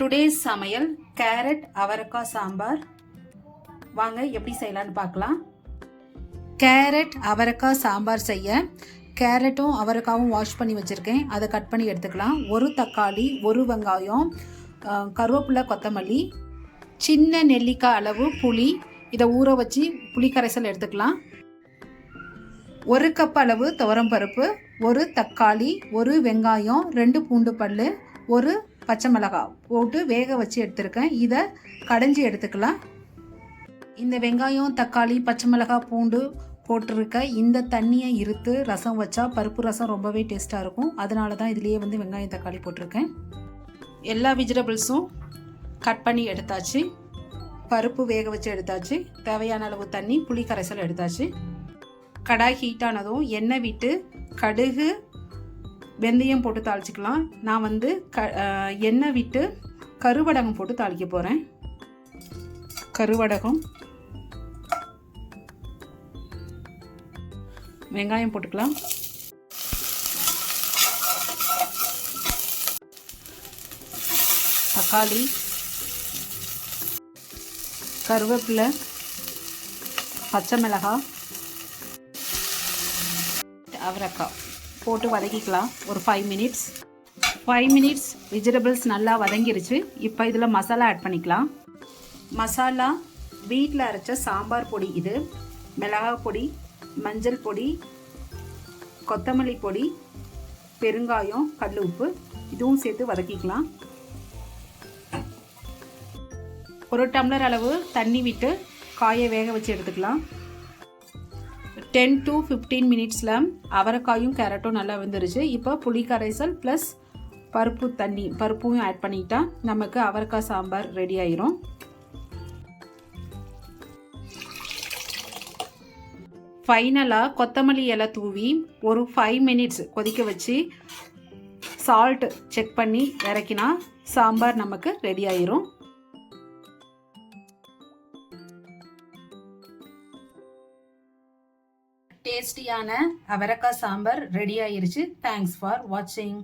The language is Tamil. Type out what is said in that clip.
டுடேஸ் சமையல் கேரட் அவரைக்காய் சாம்பார். வாங்க எப்படி செய்யலான்னு பார்க்கலாம். கேரட் அவரைக்காய் சாம்பார் செய்ய கேரட்டும் அவரைக்காவும் வாஷ் பண்ணி வச்சுருக்கேன். அதை கட் பண்ணி எடுத்துக்கலாம். ஒரு தக்காளி, ஒரு வெங்காயம், கருவேப்பிலை, கொத்தமல்லி, சின்ன நெல்லிக்காய் அளவு புளி. இதை ஊற வச்சு புளி கரைசல் எடுத்துக்கலாம். ஒரு கப் அளவு துவரம்பருப்பு, ஒரு தக்காளி, ஒரு வெங்காயம், 2 பூண்டு பல், ஒரு பச்சை மிளகாய் போட்டு வேக வச்சு எடுத்துருக்கேன். இதை கடைஞ்சி எடுத்துக்கலாம். இந்த வெங்காயம், தக்காளி, பச்சை மிளகாய், பூண்டு போட்டிருக்க இந்த தண்ணியை இருத்து ரசம் வச்சா பருப்பு ரசம் ரொம்பவே டேஸ்ட்டாக இருக்கும். அதனால தான் இதுலேயே வெங்காயம், தக்காளி போட்டிருக்கேன். எல்லா வெஜிடபிள்ஸும் கட் பண்ணி எடுத்தாச்சு. பருப்பு வேக வச்சு எடுத்தாச்சு. தேவையான அளவு தண்ணி, புளி கரைசல் எடுத்தாச்சு. கடாய் ஹீட்டானதும் எண்ணெய் விட்டு கடுகு, வெந்தயம் போட்டு தாளிச்சிக்கலாம். நான் எண்ணெய் விட்டு கருவடகம் போட்டு தாளிக்க போகிறேன். கருவடகம், வெங்காயம் போட்டுக்கலாம். தக்காளி, கருவேப்பிலை, பச்சை மிளகாய், அவரைக்காய் போட்டு வதக்கிக்கலாம். ஒரு 5 மினிட்ஸ் வெஜிடபிள்ஸ் நல்லா வதங்கிருச்சு. இப்போ இதில் மசாலா ஆட் பண்ணிக்கலாம். மசாலா வீட்டில் அரைச்ச சாம்பார் பொடி, இது மிளகாய் பொடி, மஞ்சள் பொடி, கொத்தமல்லி பொடி, பெருங்காயம், கல் உப்பு, இதுவும் சேர்த்து வதக்கிக்கலாம். ஒரு டம்ளர் அளவு தண்ணி விட்டு காயை வேக வச்சு எடுத்துக்கலாம். 10 to 15 மினிட்ஸில் அவரைக்காயும் கேரட்டும் நல்லா வெந்துருச்சு. இப்போ புளி கரைசல் ப்ளஸ் பருப்பும் ஆட் பண்ணிட்டா நமக்கு அவரைக்காய் சாம்பார் ரெடி ஆயிரும். ஃபைனலாக கொத்தமல்லி இலை தூவி ஒரு 5 மினிட்ஸ் கொதிக்க வச்சு சால்ட் செக் பண்ணி இறக்கினா சாம்பார் நமக்கு ரெடி ஆயிரும். டேஸ்டியான அவரைக்காய் சாம்பார் ரெடி ஆயிருச்சு. தேங்க்ஸ் ஃபார் வாட்சிங்.